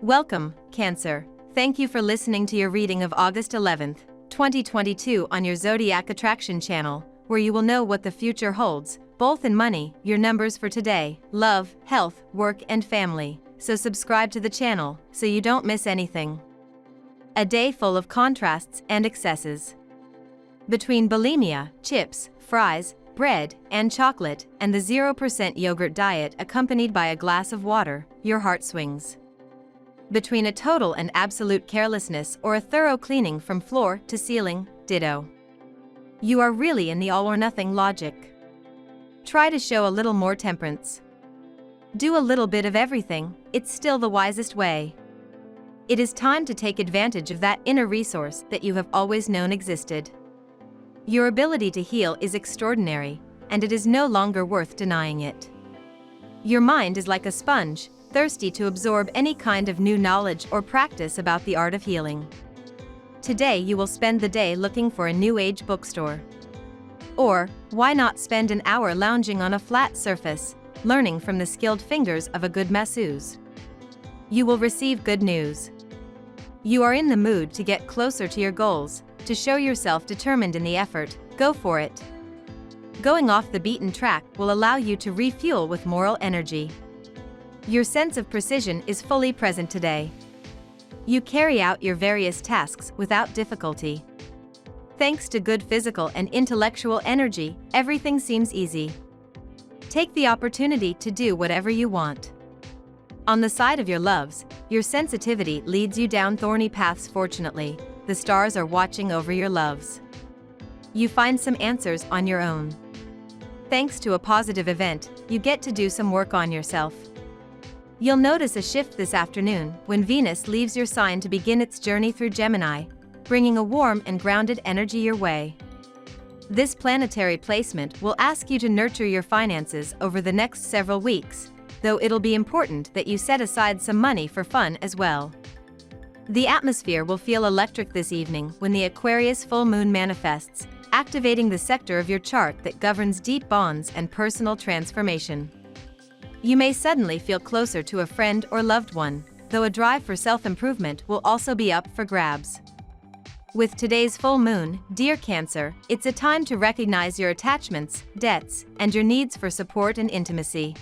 Welcome, Cancer. Thank you for listening to your reading of August 11th, 2022 on your Zodiac Attraction channel, where you will know what the future holds, both in money, your numbers for today, love, health, work and family. So subscribe to the channel, so you don't miss anything. A day full of contrasts and excesses. Between bulimia, chips, fries, bread, and chocolate, and the 0% yogurt diet accompanied by a glass of water, your heart swings. Between a total and absolute carelessness or a thorough cleaning from floor to ceiling, ditto. You are really in the all-or-nothing logic. Try to show a little more temperance. Do a little bit of everything, it's still the wisest way. It is time to take advantage of that inner resource that you have always known existed. Your ability to heal is extraordinary, and it is no longer worth denying it. Your mind is like a sponge, thirsty to absorb any kind of new knowledge or practice about the art of healing. Today you will spend the day looking for a new age bookstore. Or, why not spend an hour lounging on a flat surface, learning from the skilled fingers of a good masseuse? You will receive good news. You are in the mood to get closer to your goals, to show yourself determined in the effort, go for it. Going off the beaten track will allow you to refuel with moral energy. Your sense of precision is fully present today. You carry out your various tasks without difficulty. Thanks to good physical and intellectual energy, everything seems easy. Take the opportunity to do whatever you want. On the side of your loves, your sensitivity leads you down thorny paths. Fortunately, the stars are watching over your loves. You find some answers on your own. Thanks to a positive event, you get to do some work on yourself. You'll notice a shift this afternoon when Venus leaves your sign to begin its journey through Gemini, bringing a warm and grounded energy your way. This planetary placement will ask you to nurture your finances over the next several weeks, though it'll be important that you set aside some money for fun as well. The atmosphere will feel electric this evening when the Aquarius full moon manifests, activating the sector of your chart that governs deep bonds and personal transformation. You may suddenly feel closer to a friend or loved one, though a drive for self-improvement will also be up for grabs. With today's full moon, dear Cancer, it's a time to recognize your attachments, debts, and your needs for support and intimacy.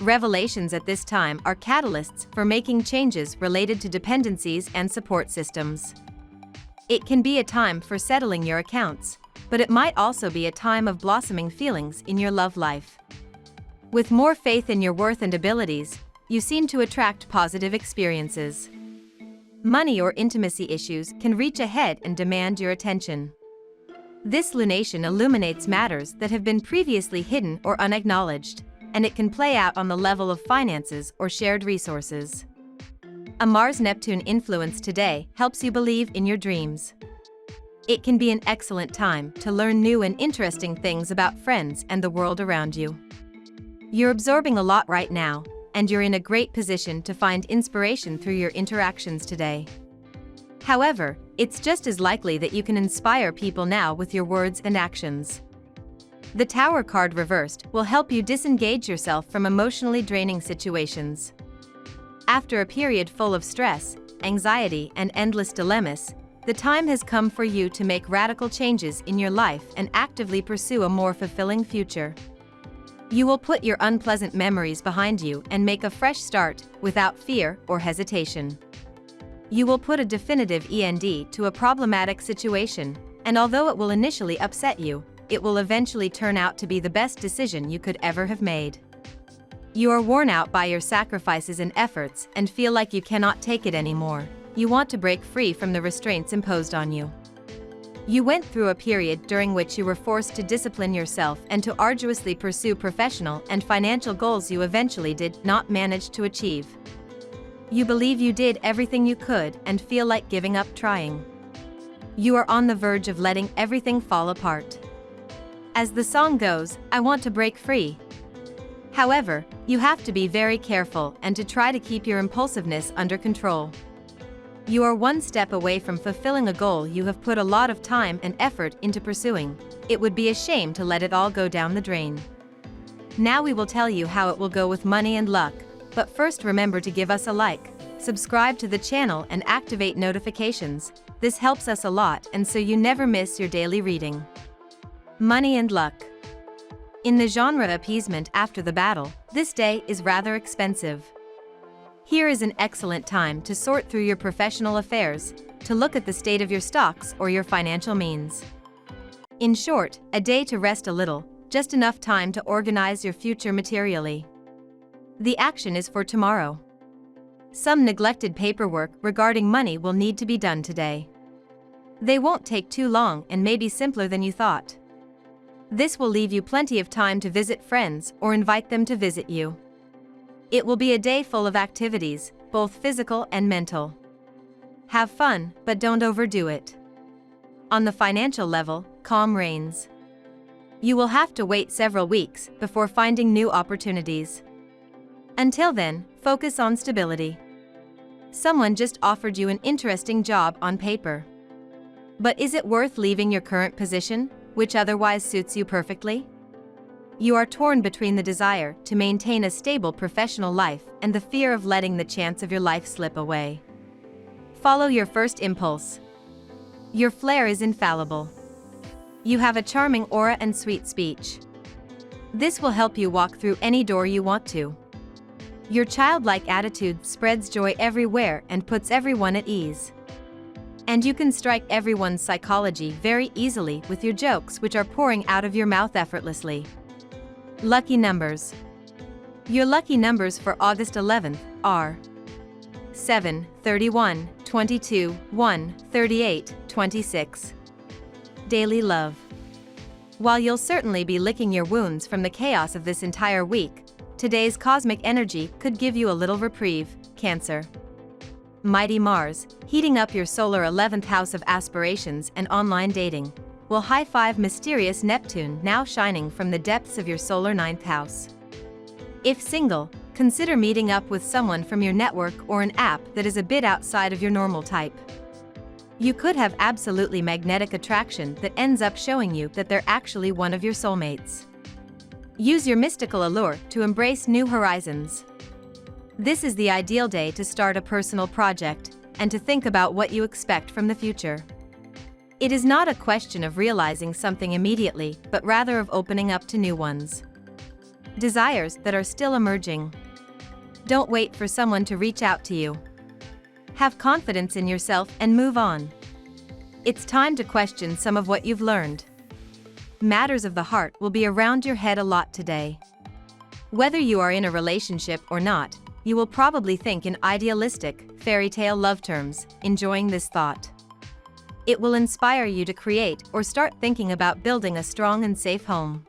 Revelations at this time are catalysts for making changes related to dependencies and support systems. It can be a time for settling your accounts, but it might also be a time of blossoming feelings in your love life. With more faith in your worth and abilities, you seem to attract positive experiences. Money or intimacy issues can reach ahead and demand your attention. This lunation illuminates matters that have been previously hidden or unacknowledged, and it can play out on the level of finances or shared resources. A Mars-Neptune influence today helps you believe in your dreams. It can be an excellent time to learn new and interesting things about friends and the world around you. You're absorbing a lot right now, and you're in a great position to find inspiration through your interactions today. However, it's just as likely that you can inspire people now with your words and actions. The Tower card reversed will help you disengage yourself from emotionally draining situations. After a period full of stress, anxiety, and endless dilemmas, the time has come for you to make radical changes in your life and actively pursue a more fulfilling future. You will put your unpleasant memories behind you and make a fresh start without fear or hesitation. You will put a definitive end to a problematic situation, and although it will initially upset you, it will eventually turn out to be the best decision you could ever have made. You are worn out by your sacrifices and efforts and feel like you cannot take it anymore. You want to break free from the restraints imposed on you. You went through a period during which you were forced to discipline yourself and to arduously pursue professional and financial goals you eventually did not manage to achieve. You believe you did everything you could and feel like giving up trying. You are on the verge of letting everything fall apart. As the song goes, I want to break free. However, you have to be very careful and to try to keep your impulsiveness under control. You are one step away from fulfilling a goal you have put a lot of time and effort into pursuing. It would be a shame to let it all go down the drain. Now we will tell you how it will go with money and luck, but first remember to give us a like, subscribe to the channel and activate notifications. This helps us a lot and so you never miss your daily reading. Money and luck. In the genre appeasement after the battle, this day is rather expensive. Here is an excellent time to sort through your professional affairs, to look at the state of your stocks or your financial means. In short, a day to rest a little, just enough time to organize your future materially. The action is for tomorrow. Some neglected paperwork regarding money will need to be done today. They won't take too long and may be simpler than you thought. This will leave you plenty of time to visit friends or invite them to visit you. It will be a day full of activities, both physical and mental. Have fun, but don't overdo it. On the financial level, calm reigns. You will have to wait several weeks before finding new opportunities. Until then, focus on stability. Someone just offered you an interesting job on paper. But is it worth leaving your current position, which otherwise suits you perfectly? You are torn between the desire to maintain a stable professional life and the fear of letting the chance of your life slip away. Follow your first impulse. Your flair is infallible. You have a charming aura and sweet speech. This will help you walk through any door you want to. Your childlike attitude spreads joy everywhere and puts everyone at ease. And you can strike everyone's psychology very easily with your jokes, which are pouring out of your mouth effortlessly. Lucky numbers. Your lucky numbers for August 11th are 7, 31, 22, 1, 38, 26. Daily love. While you'll certainly be licking your wounds from the chaos of this entire week, today's cosmic energy could give you a little reprieve, Cancer. Mighty Mars, heating up your solar 11th house of aspirations and online dating, will high-five mysterious Neptune now shining from the depths of your solar 9th house. If single, consider meeting up with someone from your network or an app that is a bit outside of your normal type. You could have absolutely magnetic attraction that ends up showing you that they're actually one of your soulmates. Use your mystical allure to embrace new horizons. This is the ideal day to start a personal project and to think about what you expect from the future. It is not a question of realizing something immediately, but rather of opening up to new ones. Desires that are still emerging. Don't wait for someone to reach out to you. Have confidence in yourself and move on. It's time to question some of what you've learned. Matters of the heart will be around your head a lot today. Whether you are in a relationship or not, you will probably think in idealistic, fairy tale love terms, enjoying this thought. It will inspire you to create or start thinking about building a strong and safe home.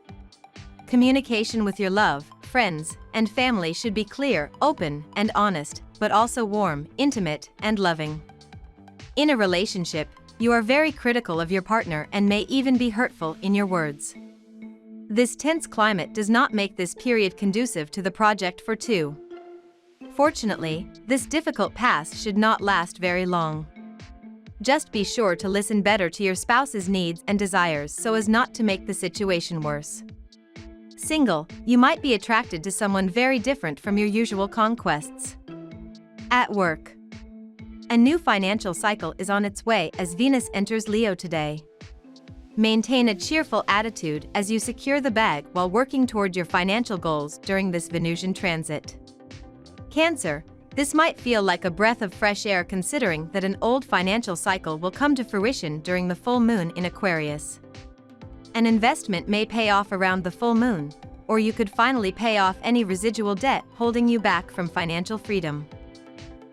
Communication with your love, friends, and family should be clear, open, and honest, but also warm, intimate, and loving. In a relationship, you are very critical of your partner and may even be hurtful in your words. This tense climate does not make this period conducive to the project for two. Fortunately, this difficult past should not last very long. Just be sure to listen better to your spouse's needs and desires so as not to make the situation worse. Single, you might be attracted to someone very different from your usual conquests. At work. A new financial cycle is on its way as Venus enters Leo today. Maintain a cheerful attitude as you secure the bag while working toward your financial goals during this Venusian transit. Cancer, this might feel like a breath of fresh air considering that an old financial cycle will come to fruition during the full moon in Aquarius. An investment may pay off around the full moon, or you could finally pay off any residual debt holding you back from financial freedom.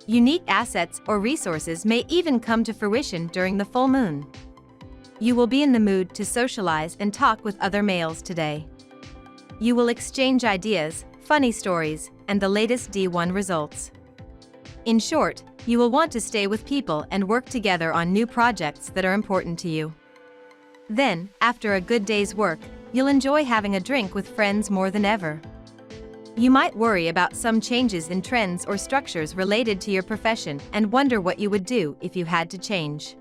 Unique assets or resources may even come to fruition during the full moon. You will be in the mood to socialize and talk with other males today. You will exchange ideas, funny stories, and the latest D1 results. In short, you will want to stay with people and work together on new projects that are important to you. Then, after a good day's work, you'll enjoy having a drink with friends more than ever. You might worry about some changes in trends or structures related to your profession and wonder what you would do if you had to change.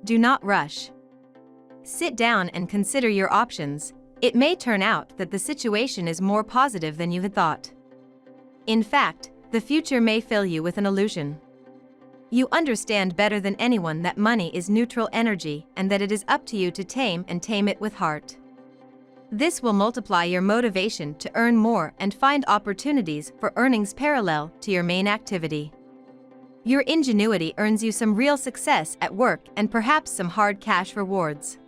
Do not rush. Sit down and consider your options. It may turn out that the situation is more positive than you had thought. In fact, the future may fill you with an illusion. You understand better than anyone that money is neutral energy and that it is up to you to tame it with heart. This will multiply your motivation to earn more and find opportunities for earnings parallel to your main activity. Your ingenuity earns you some real success at work and perhaps some hard cash rewards.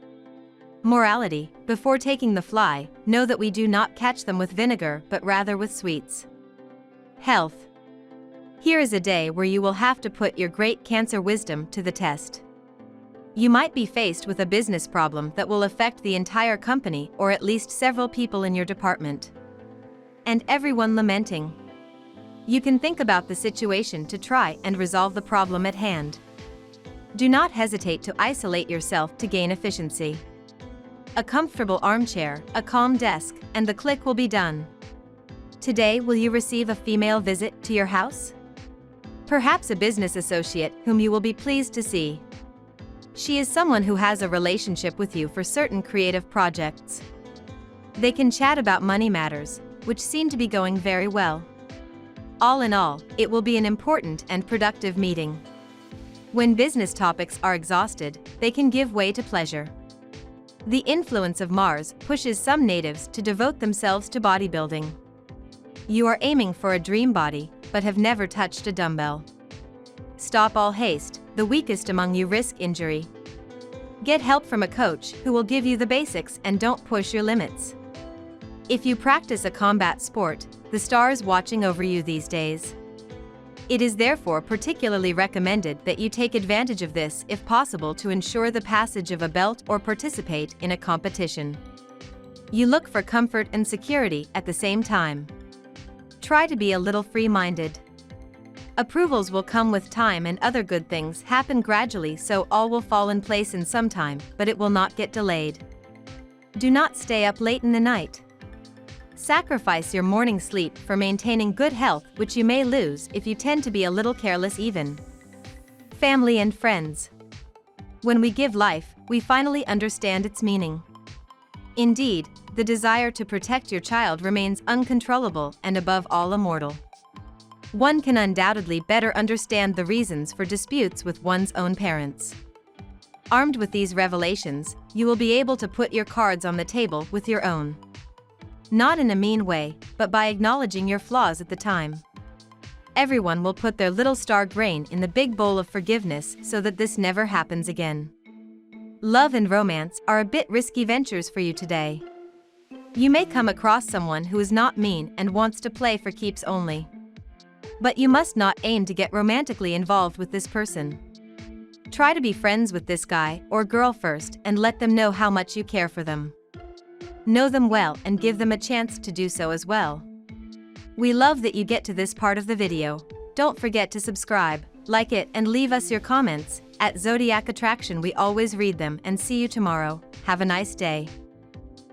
Morality: before taking the fly, know that we do not catch them with vinegar but rather with sweets. Health: here is a day where you will have to put your great Cancer wisdom to the test. You might be faced with a business problem that will affect the entire company or at least several people in your department. And everyone lamenting. You can think about the situation to try and resolve the problem at hand. Do not hesitate to isolate yourself to gain efficiency. A comfortable armchair, a calm desk, and the click will be done. Today, will you receive a female visit to your house? Perhaps a business associate whom you will be pleased to see. She is someone who has a relationship with you for certain creative projects. They can chat about money matters, which seem to be going very well. All in all, it will be an important and productive meeting. When business topics are exhausted, they can give way to pleasure. The influence of Mars pushes some natives to devote themselves to bodybuilding. You are aiming for a dream body, but have never touched a dumbbell. Stop all haste, the weakest among you risk injury. Get help from a coach who will give you the basics and don't push your limits. If you practice a combat sport, the stars watching over you these days. It is therefore particularly recommended that you take advantage of this if possible to ensure the passage of a belt or participate in a competition. You look for comfort and security at the same time. Try to be a little free-minded. Approvals will come with time and other good things happen gradually, so all will fall in place in some time, but it will not get delayed. Do not stay up late in the night. Sacrifice your morning sleep for maintaining good health, which you may lose if you tend to be a little careless even. Family and friends. When we give life, we finally understand its meaning. Indeed, the desire to protect your child remains uncontrollable and above all immortal. One can undoubtedly better understand the reasons for disputes with one's own parents. Armed with these revelations, you will be able to put your cards on the table with your own. Not in a mean way, but by acknowledging your flaws at the time. Everyone will put their little star grain in the big bowl of forgiveness so that this never happens again. Love and romance are a bit risky ventures for you today. You may come across someone who is not mean and wants to play for keeps only. But you must not aim to get romantically involved with this person. Try to be friends with this guy or girl first and let them know how much you care for them. Know them well and give them a chance to do so as well. We love that you get to this part of the video. Don't forget to subscribe, like it, and leave us your comments. At Zodiac Attraction we always read them, and see you tomorrow. Have a nice day.